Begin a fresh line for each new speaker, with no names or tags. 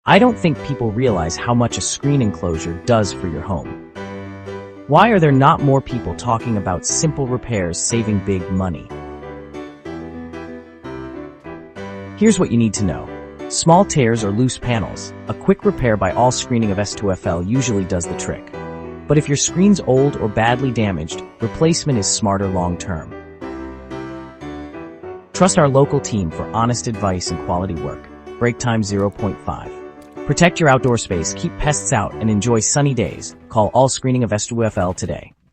I don't think people realize how much a screen enclosure does for your home. Why are there not more people talking about simple repairs saving big money? Here's what you need to know. Small tears or loose panels. A quick repair by all Screening of SWFL usually does the trick. But if your screen's old or badly damaged, replacement is smarter long-term. Trust our local team for honest advice and quality work. Break time 0.5. Protect your outdoor space, keep pests out, and enjoy sunny days. Call all Screening of SWFL today.